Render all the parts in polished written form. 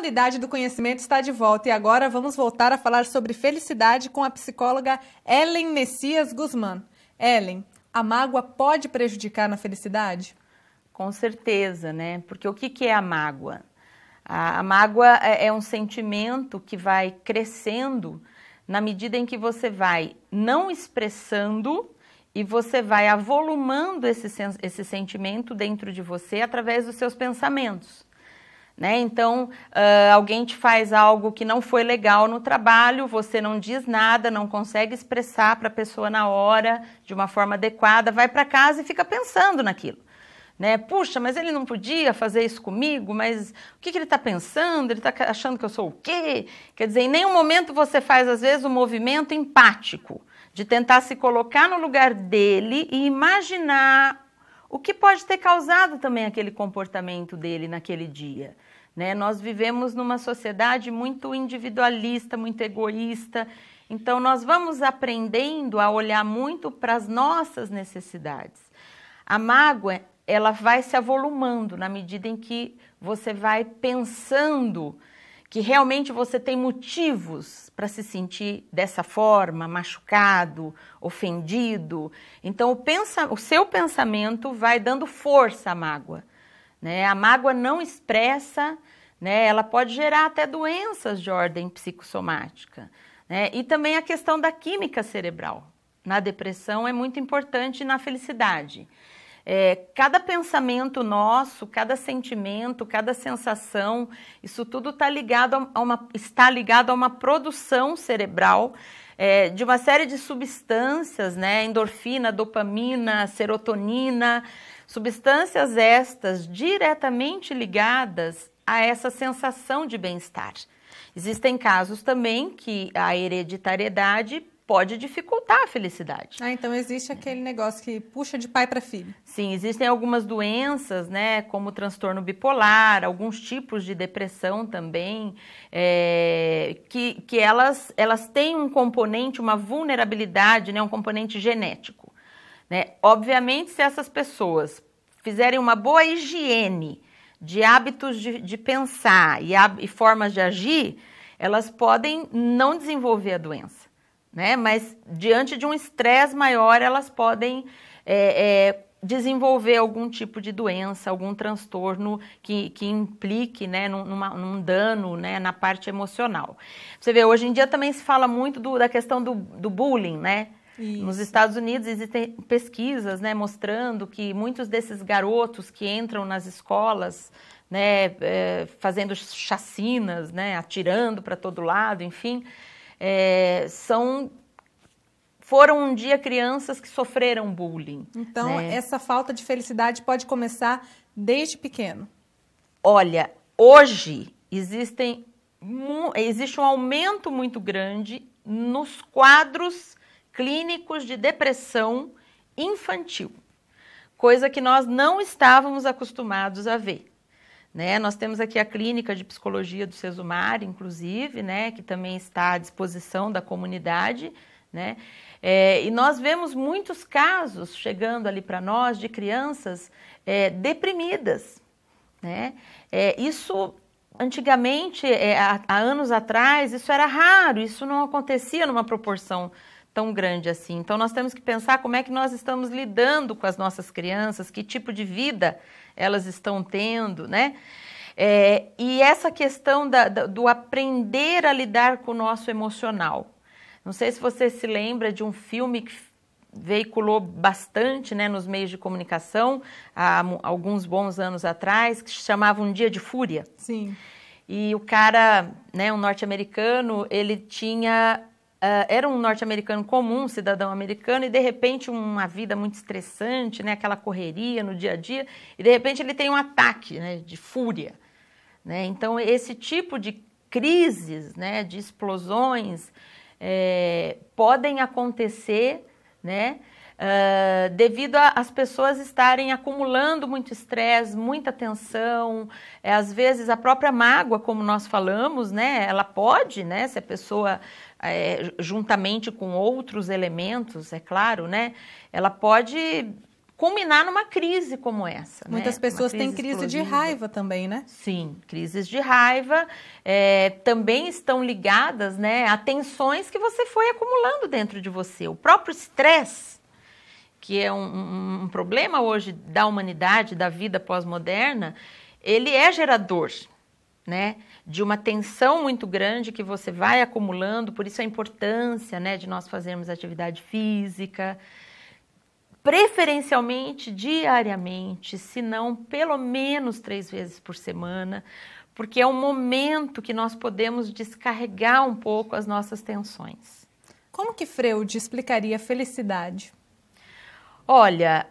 Comunidade do Conhecimento está de volta e agora vamos voltar a falar sobre felicidade com a psicóloga Ellen Messias Guzmán. Ellen, a mágoa pode prejudicar na felicidade? Com certeza, né? Porque o que é a mágoa? A mágoa é um sentimento que vai crescendo na medida em que você vai não expressando e você vai avolumando esse sentimento dentro de você através dos seus pensamentos. Né? Então, alguém te faz algo que não foi legal no trabalho, você não diz nada, não consegue expressar para a pessoa na hora, de uma forma adequada, vai para casa e fica pensando naquilo. Né? Puxa, mas ele não podia fazer isso comigo, mas o que ele está pensando? Ele está achando que eu sou o quê? Quer dizer, em nenhum momento você faz, às vezes, um movimento empático, de tentar se colocar no lugar dele e imaginar o que pode ter causado também aquele comportamento dele naquele dia. Né? Nós vivemos numa sociedade muito individualista, muito egoísta, então nós vamos aprendendo a olhar muito para as nossas necessidades. A mágoa, ela vai se avolumando na medida em que você vai pensando que realmente você tem motivos para se sentir dessa forma, machucado, ofendido. Então, o seu pensamento vai dando força à mágoa. Né? A mágoa não expressa, né? Ela pode gerar até doenças de ordem psicossomática. Né? E também a questão da química cerebral. Na depressão é muito importante e na felicidade. Cada pensamento nosso, cada sentimento, cada sensação, isso tudo está ligado a uma produção cerebral de uma série de substâncias, né? Endorfina, dopamina, serotonina, substâncias estas diretamente ligadas a essa sensação de bem-estar. Existem casos também que a hereditariedade pode dificultar a felicidade. Então existe aquele negócio que puxa de pai para filho. Sim, existem algumas doenças, né, como o transtorno bipolar, alguns tipos de depressão também, que elas têm um componente, uma vulnerabilidade, né, um componente genético. Né? Obviamente, se essas pessoas fizerem uma boa higiene de hábitos de pensar e formas de agir, elas podem não desenvolver a doença. Né? Mas diante de um estresse maior, elas podem desenvolver algum tipo de doença, algum transtorno que implique, né, num dano, né, na parte emocional. Você vê, hoje em dia também se fala muito da questão do bullying, né? Isso. Nos Estados Unidos existem pesquisas, né, mostrando que muitos desses garotos que entram nas escolas, né, fazendo chacinas, né, atirando para todo lado, enfim, foram um dia crianças que sofreram bullying. Então, né? Essa falta de felicidade pode começar desde pequeno. Olha, hoje existe um aumento muito grande nos quadros clínicos de depressão infantil, coisa que nós não estávamos acostumados a ver. Né? Nós temos aqui a clínica de psicologia do Sesumar, inclusive, né? Que também está à disposição da comunidade. Né? E nós vemos muitos casos chegando ali para nós de crianças deprimidas. Né? Isso, antigamente, há anos atrás, isso era raro, isso não acontecia numa proporção tão grande assim. Então, nós temos que pensar como é que nós estamos lidando com as nossas crianças, que tipo de vida elas estão tendo, né? E essa questão do aprender a lidar com o nosso emocional. Não sei se você se lembra de um filme que veiculou bastante, né, nos meios de comunicação, há alguns bons anos atrás, que se chamava Um Dia de Fúria. Sim. E o cara, né, um norte-americano, ele tinha... era um norte-americano comum, um cidadão americano, e de repente uma vida muito estressante, né, aquela correria no dia a dia, e de repente ele tem um ataque, né, de fúria. Né? Então esse tipo de crises, né, de explosões, podem acontecer, né, devido às pessoas estarem acumulando muito estresse, muita tensão, às vezes a própria mágoa, como nós falamos, né, ela pode, né, se a pessoa, juntamente com outros elementos, é claro, né, ela pode culminar numa crise como essa. Muitas pessoas têm crise de raiva também, né? Sim, crises de raiva também estão ligadas, né, a tensões que você foi acumulando dentro de você. O próprio estresse, que é um problema hoje da humanidade, da vida pós-moderna, ele é gerador, né, de uma tensão muito grande que você vai acumulando, por isso a importância, né, de nós fazermos atividade física, preferencialmente diariamente, se não pelo menos 3 vezes por semana, porque é um momento que nós podemos descarregar um pouco as nossas tensões. Como que Freud explicaria a felicidade? Olha,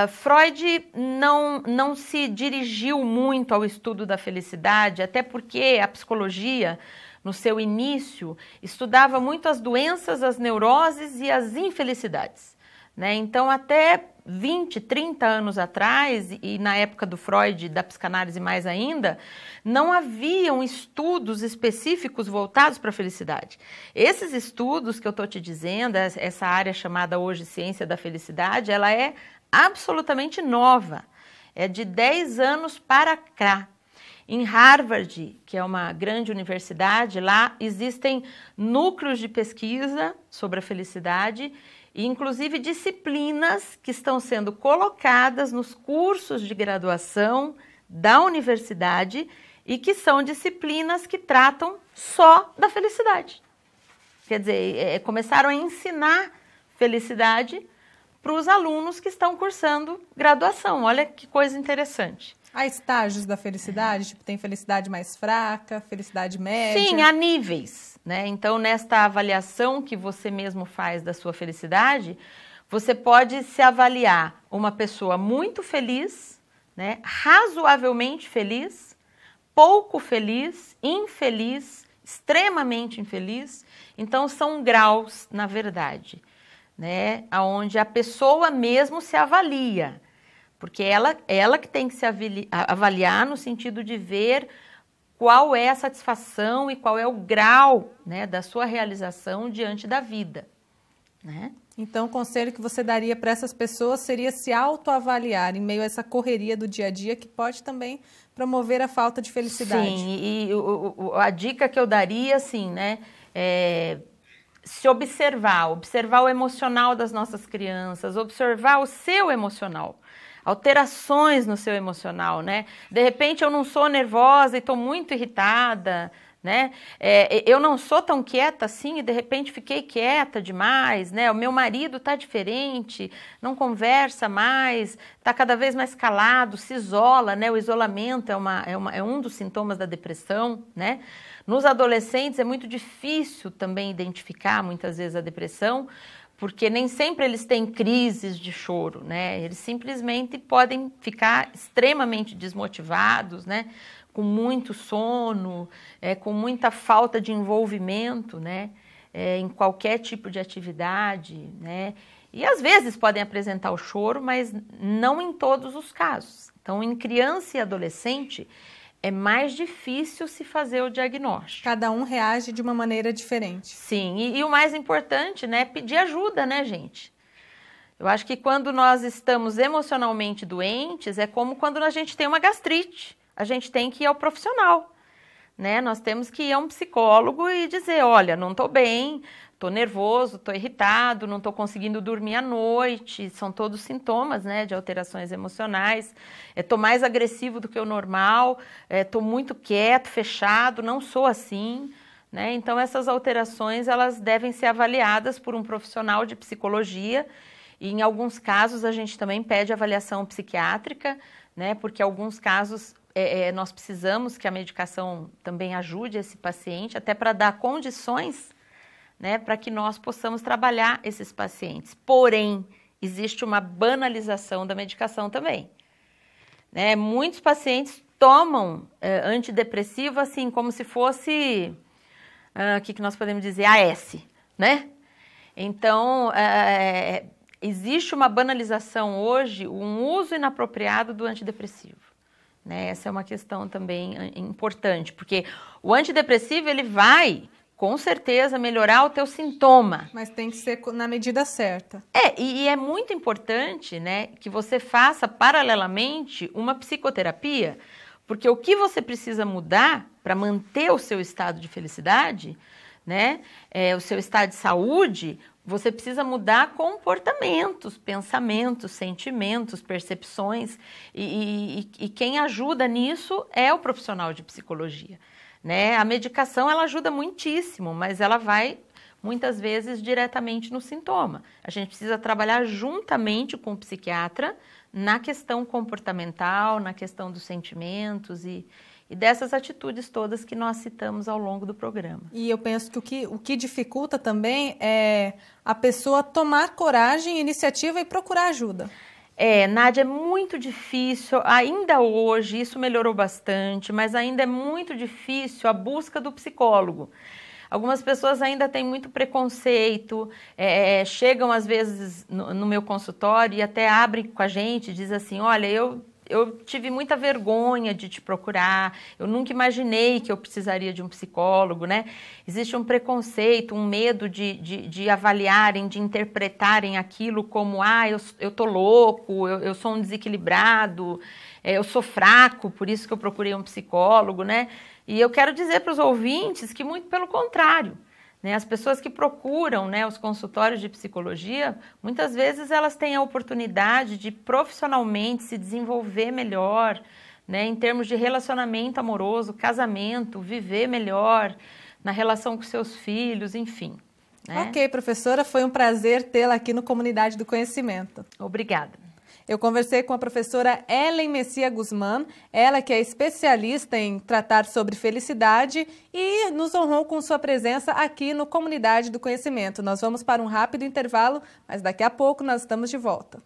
Freud não se dirigiu muito ao estudo da felicidade, até porque a psicologia, no seu início, estudava muito as doenças, as neuroses e as infelicidades. Né? Então, até 20, 30 anos atrás, e na época do Freud, da psicanálise mais ainda, não haviam estudos específicos voltados para a felicidade. Esses estudos que eu estou te dizendo, essa área chamada hoje ciência da felicidade, ela é absolutamente nova, é de 10 anos para cá. Em Harvard, que é uma grande universidade, lá existem núcleos de pesquisa sobre a felicidade e, inclusive, disciplinas que estão sendo colocadas nos cursos de graduação da universidade e que são disciplinas que tratam só da felicidade. Quer dizer, começaram a ensinar felicidade para os alunos que estão cursando graduação. Olha que coisa interessante. Há estágios da felicidade? Tipo, tem felicidade mais fraca, felicidade média? Sim, há níveis, né? Então, nesta avaliação que você mesmo faz da sua felicidade, você pode se avaliar uma pessoa muito feliz, né? Razoavelmente feliz, pouco feliz, infeliz, extremamente infeliz. Então, são graus, na verdade, né? Onde a pessoa mesmo se avalia. Porque ela que tem que se avaliar no sentido de ver qual é a satisfação e qual é o grau, né, da sua realização diante da vida. Né? Então, o conselho que você daria para essas pessoas seria se autoavaliar em meio a essa correria do dia a dia que pode também promover a falta de felicidade. Sim, e a dica que eu daria, assim, né, se observar o emocional das nossas crianças, observar o seu emocional. Alterações no seu emocional, né? De repente eu não sou nervosa e estou muito irritada, né? Eu não sou tão quieta assim e de repente fiquei quieta demais, né? O meu marido está diferente, não conversa mais, está cada vez mais calado, se isola, né? O isolamento é um dos sintomas da depressão, né? Nos adolescentes é muito difícil também identificar muitas vezes a depressão, porque nem sempre eles têm crises de choro, né? Eles simplesmente podem ficar extremamente desmotivados, né? Com muito sono, com muita falta de envolvimento, né? Em qualquer tipo de atividade, né? E às vezes podem apresentar o choro, mas não em todos os casos. Então, em criança e adolescente, é mais difícil se fazer o diagnóstico. Cada um reage de uma maneira diferente. Sim, e o mais importante, né, pedir ajuda, né, gente? Eu acho que quando nós estamos emocionalmente doentes, é como quando a gente tem uma gastrite. A gente tem que ir ao profissional, né? Nós temos que ir a um psicólogo e dizer, olha, não estou bem, estou nervoso, estou irritado, não estou conseguindo dormir à noite. São todos sintomas, né, de alterações emocionais. Estou mais agressivo do que o normal, estou muito quieto, fechado, não sou assim. Né? Então, essas alterações elas devem ser avaliadas por um profissional de psicologia e, em alguns casos, a gente também pede avaliação psiquiátrica, né? Porque, em alguns casos, nós precisamos que a medicação também ajude esse paciente, até para dar condições, né, para que nós possamos trabalhar esses pacientes. Porém, existe uma banalização da medicação também. Né? Muitos pacientes tomam antidepressivo assim, como se fosse, o que nós podemos dizer, AS, né? Então, existe uma banalização hoje, um uso inapropriado do antidepressivo. Né? Essa é uma questão também importante, porque o antidepressivo ele vai com certeza melhorar o teu sintoma. Mas tem que ser na medida certa. E é muito importante, né, que você faça paralelamente uma psicoterapia, porque o que você precisa mudar para manter o seu estado de felicidade, né, o seu estado de saúde, você precisa mudar comportamentos, pensamentos, sentimentos, percepções, e quem ajuda nisso é o profissional de psicologia. Né? A medicação ela ajuda muitíssimo, mas ela vai muitas vezes diretamente no sintoma. A gente precisa trabalhar juntamente com o psiquiatra na questão comportamental, na questão dos sentimentos e dessas atitudes todas que nós citamos ao longo do programa. E eu penso que o que dificulta também é a pessoa tomar coragem, iniciativa e procurar ajuda. Nádia, é muito difícil, ainda hoje, isso melhorou bastante, mas ainda é muito difícil a busca do psicólogo. Algumas pessoas ainda têm muito preconceito, chegam às vezes no meu consultório e até abrem com a gente, diz assim, olha, eu tive muita vergonha de te procurar, eu nunca imaginei que eu precisaria de um psicólogo, né? Existe um preconceito, um medo de avaliarem, de interpretarem aquilo como, eu tô louco, eu sou um desequilibrado, eu sou fraco, por isso que eu procurei um psicólogo, né? E eu quero dizer para os ouvintes que muito pelo contrário. Né, as pessoas que procuram, né, os consultórios de psicologia, muitas vezes elas têm a oportunidade de profissionalmente se desenvolver melhor, né, em termos de relacionamento amoroso, casamento, viver melhor na relação com seus filhos, enfim. Né? Ok, professora, foi um prazer tê-la aqui no Comunidade do Conhecimento. Obrigada. Eu conversei com a professora Ellen Messia Guzmán, ela que é especialista em tratar sobre felicidade e nos honrou com sua presença aqui no Comunidade do Conhecimento. Nós vamos para um rápido intervalo, mas daqui a pouco nós estamos de volta.